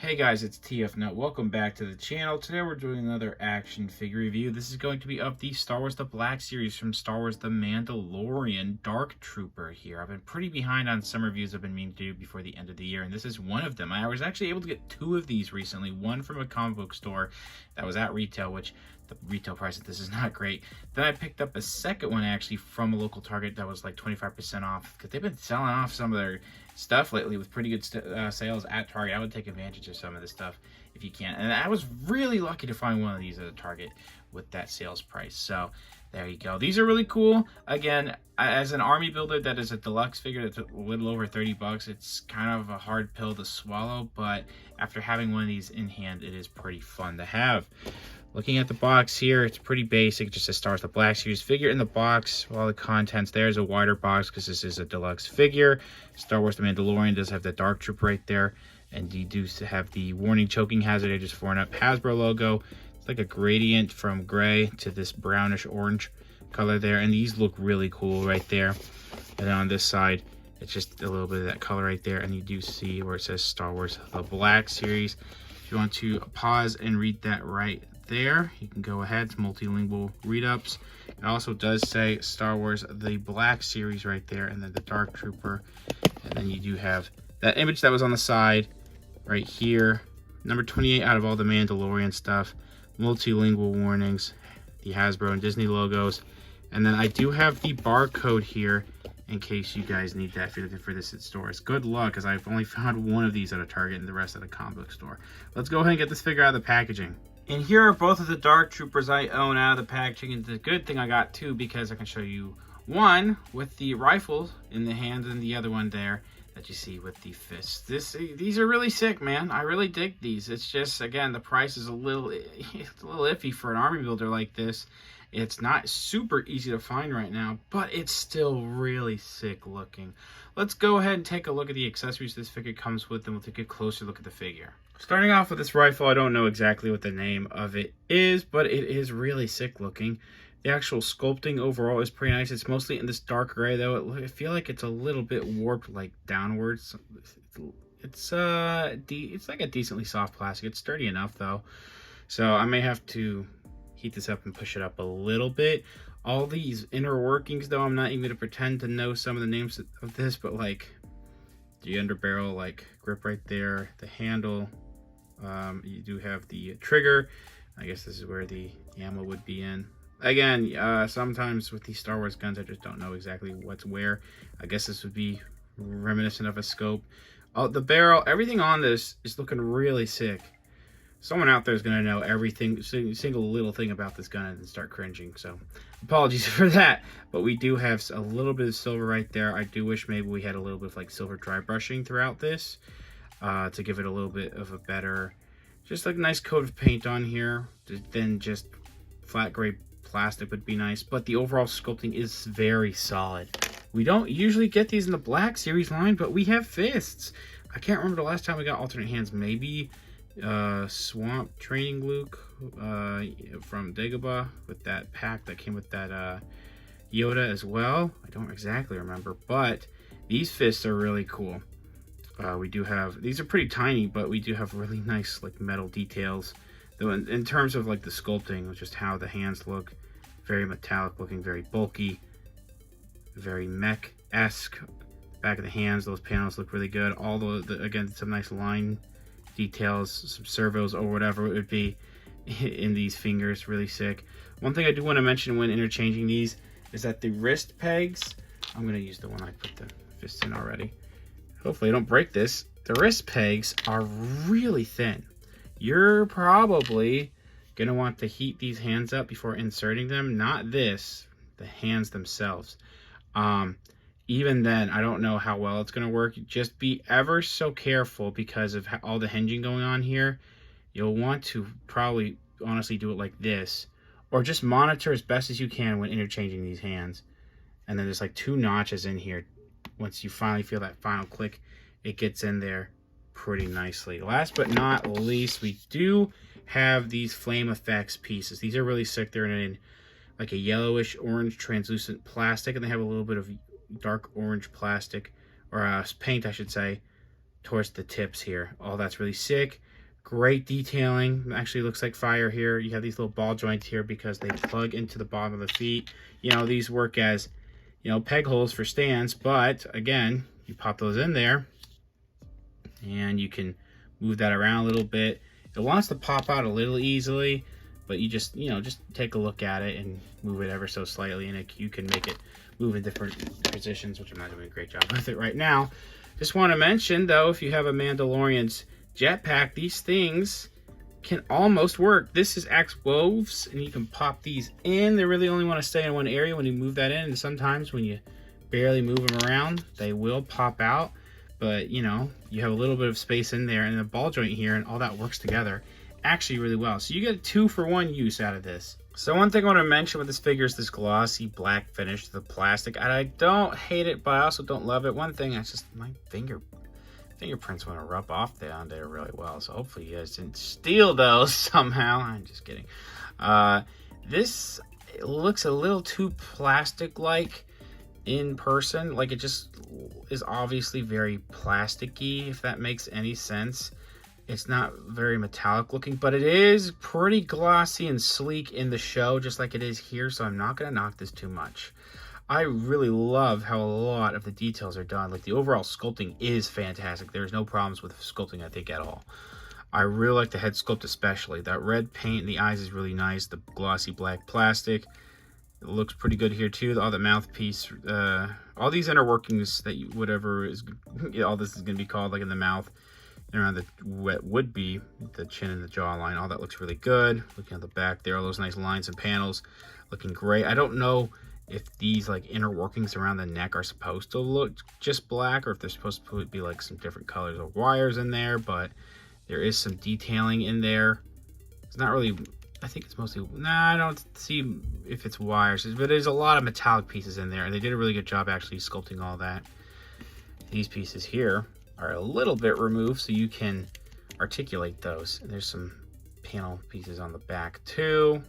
Hey guys, it's TF Nut. Welcome back to the channel. Today we're doing another action figure review. This is going to be of the Star Wars The Black Series from Star Wars The Mandalorian Dark Trooper here. I've been pretty behind on some reviews I've been meaning to do before the end of the year, and this is one of them. I was actually able to get two of these recently, one from a comic book store that was at retail, which the retail price of this is not great. Then I picked up a second one actually from a local Target that was like 25% off, because they've been selling off some of their stuff lately with pretty good sales at Target. I would take advantage of some of this stuff if you can. And I was really lucky to find one of these at a Target with that sales price. So there you go. These are really cool. Again, as an army builder that is a deluxe figure that's a little over 30 bucks, it's kind of a hard pill to swallow, but after having one of these in hand, it is pretty fun to have. Looking at the box here, it's pretty basic, just a Star Wars The Black Series figure in the box. All the contents, there's a wider box because this is a deluxe figure. Star Wars The Mandalorian does have the Dark Trooper right there, and you do have the warning choking hazard. I just formed up Hasbro logo. It's like a gradient from gray to this brownish orange color there, and these look really cool right there. And then on this side, it's just a little bit of that color right there, and you do see where it says Star Wars The Black Series. If you want to pause and read that right there, you can go ahead. It's multilingual read-ups. It also does say Star Wars The Black Series right there, and then the Dark Trooper. And then you do have that image that was on the side right here. Number 28 out of all the Mandalorian stuff. Multilingual warnings, the Hasbro and Disney logos. And then I do have the barcode here in case you guys need that if you're looking for this at stores. Good luck, because I've only found one of these at a Target and the rest at a comic book store. Let's go ahead and get this figure out of the packaging. And here are both of the Dark Troopers I own out of the packaging. And the good thing I got two, because I can show you one with the rifle in the hand and the other one there that you see with the fists. These are really sick, man. I really dig these. It's just, again, the price is a little iffy for an army builder like this. It's not super easy to find right now, but it's still really sick looking. Let's go ahead and take a look at the accessories this figure comes with, and we'll take a closer look at the figure. Starting off with this rifle, I don't know exactly what the name of it is, but it is really sick looking. The actual sculpting overall is pretty nice. It's mostly in this dark gray, though. I feel like it's a little bit warped, like downwards. It's like a decently soft plastic. It's sturdy enough, though. So I may have to heat this up and push it up a little bit. All these inner workings, though, I'm not even going to pretend to know some of the names of this, but like the underbarrel, like grip right there, the handle. You do have the trigger. I guess this is where the ammo would be in. Again, sometimes with these Star Wars guns, I just don't know exactly what's where. I guess this would be reminiscent of a scope. The barrel, everything on this is looking really sick. Someone out there is going to know everything, single little thing about this gun and start cringing. So apologies for that. But we do have a little bit of silver right there. I do wish maybe we had a little bit of like silver dry brushing throughout this to give it a little bit of a better, just like a nice coat of paint on here. Then just flat gray plastic would be nice. But the overall sculpting is very solid. We don't usually get these in the Black Series line, but we have fists. I can't remember the last time we got alternate hands. Maybe Swamp Training Luke from Dagobah with that pack that came with that Yoda as well. I don't exactly remember, but these fists are really cool. We do have, these are pretty tiny, but we do have really nice like metal details. Though in terms of like the sculpting, just how the hands look, very metallic looking, very bulky, very mech-esque. Back of the hands, those panels look really good. All the again, some nice line details, some servos or whatever it would be in these fingers, really sick. One thing I do want to mention when interchanging these is that the wrist pegs, I'm going to use the one I put the fists in already. Hopefully I don't break this. The wrist pegs are really thin. You're probably going to want to heat these hands up before inserting them. Not this, the hands themselves. Even then, I don't know how well it's going to work. Just be ever so careful because of all the hinging going on here. You'll want to probably honestly do it like this, or just monitor as best as you can when interchanging these hands. And then there's like 2 notches in here. Once you finally feel that final click, it gets in there pretty nicely. Last but not least, we do have these flame effects pieces. These are really sick. They're in like a yellowish orange translucent plastic, and they have a little bit of dark orange plastic, or paint I should say, towards the tips here. All that's really sick. Great detailing. Actually looks like fire here. You have these little ball joints here because they plug into the bottom of the feet. You know, these work as, you know, peg holes for stands, but again, you pop those in there and you can move that around a little bit. It wants to pop out a little easily, but you just, you know, just take a look at it and move it ever so slightly, and you can make it move in different positions, which I'm not doing a great job with it right now. Just want to mention, though, if you have a Mandalorian's jetpack, these things can almost work. This is Axe Woves, and you can pop these in. They really only want to stay in one area when you move that in, and sometimes when you barely move them around, they will pop out. But, you know, you have a little bit of space in there, and the ball joint here, and all that works together actually really well. So you get 2-for-1 use out of this. So one thing I want to mention with this figure is this glossy black finish to the plastic. And I don't hate it, but I also don't love it. One thing, it's just my fingerprints want to rub off down there really well. So hopefully you guys didn't steal those somehow. I'm just kidding. This looks a little too plastic-like in person. Like, it just is obviously very plasticky, if that makes any sense. It's not very metallic looking, but it is pretty glossy and sleek in the show, just like it is here, so I'm not going to knock this too much. I really love how a lot of the details are done. Like, the overall sculpting is fantastic. There's no problems with sculpting, I think, at all. I really like the head sculpt especially. That red paint in the eyes is really nice. The glossy black plastic, it looks pretty good here too. All the mouthpiece, all these inner workings that whatever is, all this is going to be called, like in the mouth, around the what would be the chin and the jawline, all that looks really good. Looking at the back there, all those nice lines and panels looking great. I don't know if these like inner workings around the neck are supposed to look just black, or if they're supposed to be like some different colors of wires in there, but there is some detailing in there. It's not really, I think it's mostly, I don't see if it's wires, but there's a lot of metallic pieces in there, and they did a really good job actually sculpting all that. These pieces here are a little bit removed, so you can articulate those. And there's some panel pieces on the back too.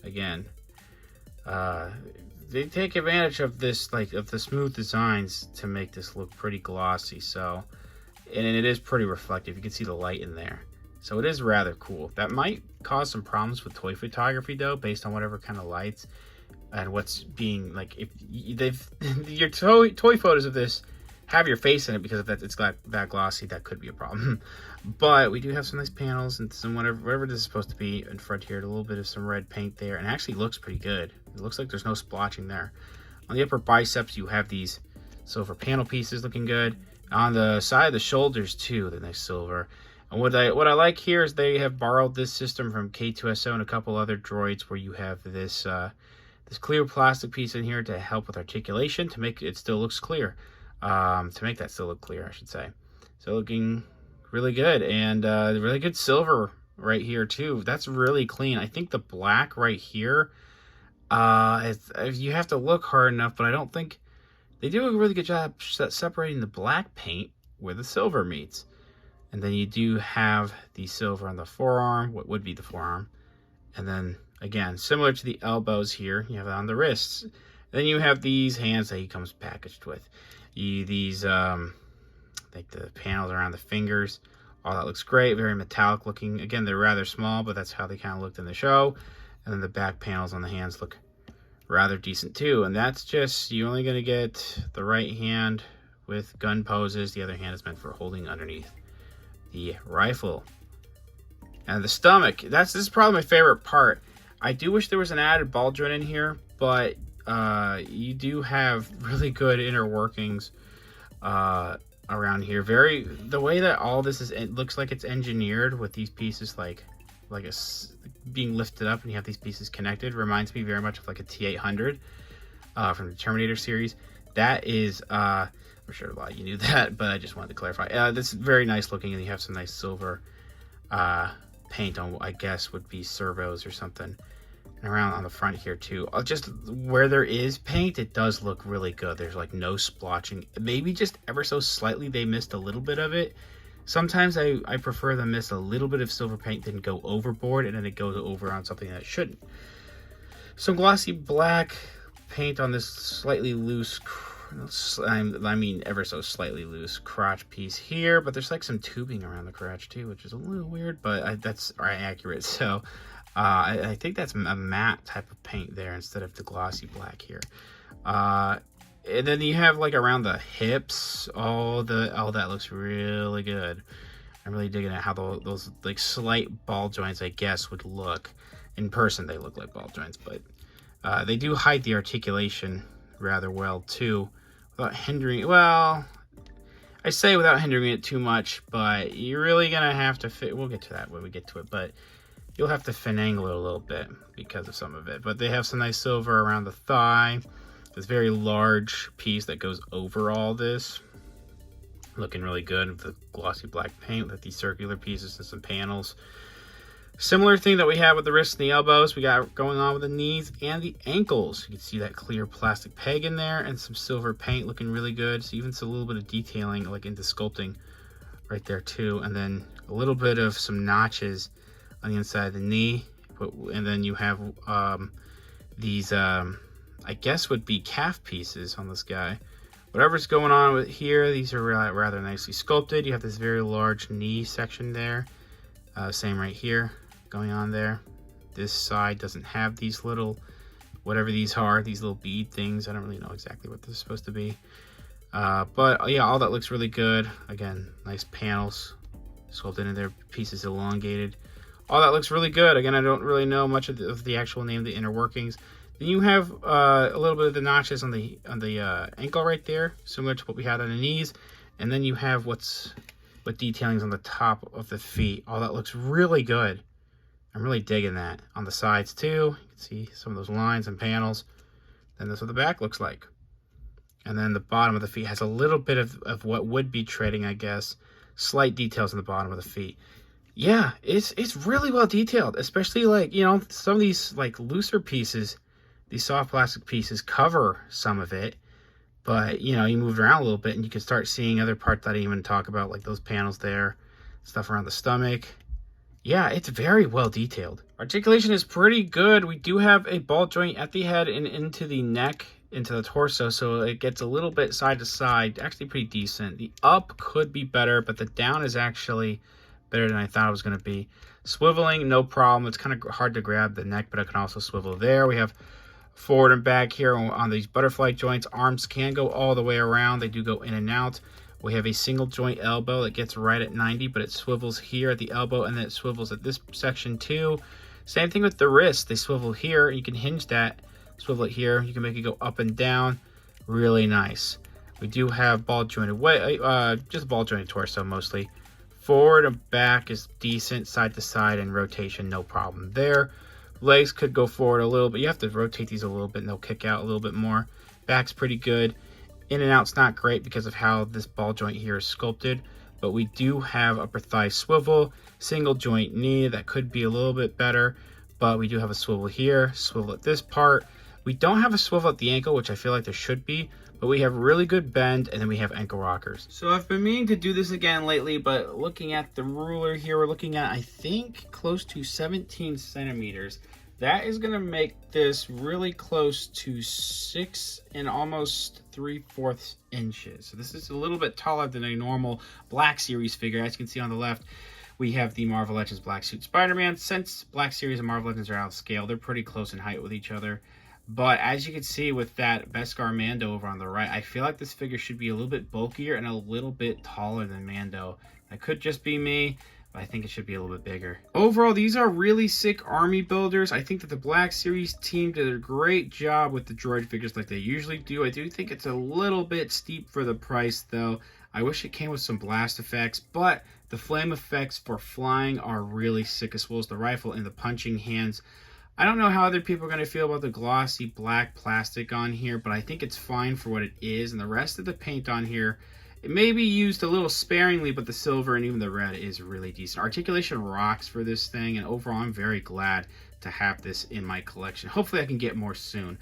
Again, they take advantage of this, like of the smooth designs, to make this look pretty glossy. So, and it is pretty reflective. You can see the light in there, so it is rather cool. That might cause some problems with toy photography though, based on whatever kind of lights and what's being like. If they've your toy photos of this have your face in it, because if it's that glossy, that could be a problem. But we do have some nice panels and some whatever this is supposed to be in front here. A little bit of some red paint there, and it actually looks pretty good. It looks like there's no splotching there. On the upper biceps, you have these silver panel pieces looking good. On the side of the shoulders too, the nice silver. And what I like here is they have borrowed this system from K2SO and a couple other droids, where you have this this clear plastic piece in here to help with articulation, to make it still looks clear. To make that still look clear, I should say. So looking really good, and really good silver right here too. That's really clean. I think the black right here, you have to look hard enough, but I don't think they do a really good job separating the black paint where the silver meets. And then you do have the silver on the forearm, what would be the forearm, and then again, similar to the elbows here, you have it on the wrists. Then you have these hands that he comes packaged with. These like the panels around the fingers, all that looks great, very metallic looking. Again, they're rather small, but that's how they kind of looked in the show. And then the back panels on the hands look rather decent too. And that's just, you're only going to get the right hand with gun poses. The other hand is meant for holding underneath the rifle. And the stomach, this is probably my favorite part. I do wish there was an added ball joint in here, but you do have really good inner workings around here. The way that all this is, it looks like it's engineered with these pieces like being lifted up, and you have these pieces connected. Reminds me very much of like a T-800 from the Terminator series. That is, I'm sure a lot of you knew that, but I just wanted to clarify. This is very nice looking, and you have some nice silver paint on what I guess would be servos or something. And around on the front here too, just where there is paint, it does look really good. There's like no splotching. Maybe just ever so slightly they missed a little bit of it. Sometimes I prefer them miss a little bit of silver paint than go overboard, and then it goes over on something that shouldn't. Some glossy black paint on this slightly loose I mean ever so slightly loose crotch piece here, but there's like some tubing around the crotch too, which is a little weird, but that's accurate. So I think that's a matte type of paint there instead of the glossy black here. And then you have like around the hips, all that looks really good. I'm really digging at how those like slight ball joints, I guess, would look. In person, they look like ball joints, but they do hide the articulation rather well too, without hindering. Well, I say without hindering it too much, but you're really gonna have to fit. We'll get to that when we get to it, but you'll have to finagle it a little bit because of some of it. But they have some nice silver around the thigh. This very large piece that goes over all this, looking really good with the glossy black paint with these circular pieces and some panels. Similar thing that we have with the wrists and the elbows, we got going on with the knees and the ankles. You can see that clear plastic peg in there and some silver paint looking really good. So even a little bit of detailing like into sculpting right there too. And then a little bit of some notches on the inside of the knee. And then you have these, I guess would be calf pieces on this guy. Whatever's going on with here, these are rather nicely sculpted. You have this very large knee section there. Same right here going on there. This side doesn't have these little, whatever these are, these little bead things. I don't really know exactly what this is supposed to be. But yeah, all that looks really good. Again, nice panels sculpted in there, pieces elongated. All that looks really good. Again, I don't really know much of the actual name, the inner workings. Then you have a little bit of the notches on the ankle right there, similar to what we had on the knees. And then you have what detailing's on the top of the feet. All that looks really good. I'm really digging that. On the sides too, you can see some of those lines and panels. Then that's what the back looks like. And then the bottom of the feet has a little bit of what would be treading, I guess. Slight details on the bottom of the feet. Yeah, it's really well detailed, especially like, you know, some of these like looser pieces, these soft plastic pieces cover some of it. But, you know, you move around a little bit and you can start seeing other parts that I didn't even talk about, like those panels there, stuff around the stomach. Yeah, it's very well detailed. Articulation is pretty good. We do have a ball joint at the head and into the neck, into the torso, so it gets a little bit side to side. Actually pretty decent. The up could be better, but the down is actually better than I thought it was going to be. Swiveling, no problem. It's kind of hard to grab the neck, but I can also swivel there. We have forward and back here on these butterfly joints. Arms can go all the way around. They do go in and out. We have a single joint elbow that gets right at 90, but it swivels here at the elbow, and then it swivels at this section too. Same thing with the wrist. They swivel here. You can hinge that, swivel it here. You can make it go up and down. Really nice. We do have ball jointed just ball jointed torso mostly. Forward and back is decent, side to side, and rotation, no problem there. Legs could go forward a little bit. You have to rotate these a little bit and they'll kick out a little bit more. Back's pretty good. In and out's not great because of how this ball joint here is sculpted, but we do have upper thigh swivel, single joint knee. That could be a little bit better, but we do have a swivel here, swivel at this part. We don't have a swivel at the ankle, which I feel like there should be, but we have really good bend, and then we have ankle rockers. So I've been meaning to do this again lately, but looking at the ruler here, we're looking at, I think, close to 17 centimeters. That is going to make this really close to 6 and almost 3/4 inches. So this is a little bit taller than a normal Black Series figure. As you can see on the left, we have the Marvel Legends Black Suit Spider-Man. Since Black Series and Marvel Legends are out of scale, they're pretty close in height with each other. But as you can see with that Beskar Mando over on the right, I feel like this figure should be a little bit bulkier and a little bit taller than Mando. That could just be me, but I think it should be a little bit bigger. Overall, these are really sick army builders. I think that the Black Series team did a great job with the droid figures like they usually do. I do think it's a little bit steep for the price, though. I wish it came with some blast effects, but the flame effects for flying are really sick, as well as the rifle and the punching hands. I don't know how other people are going to feel about the glossy black plastic on here, but I think it's fine for what it is. And the rest of the paint on here, it may be used a little sparingly, but the silver and even the red is really decent. Articulation rocks for this thing, and overall I'm very glad to have this in my collection. Hopefully I can get more soon.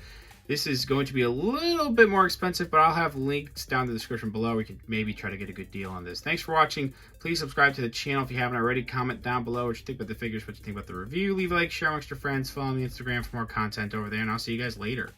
This is going to be a little bit more expensive, but I'll have links down in the description below. We could maybe try to get a good deal on this. Thanks for watching. Please subscribe to the channel if you haven't already. Comment down below what you think about the figures, what you think about the review. Leave a like, share amongst your friends. Follow me on Instagram for more content over there, and I'll see you guys later.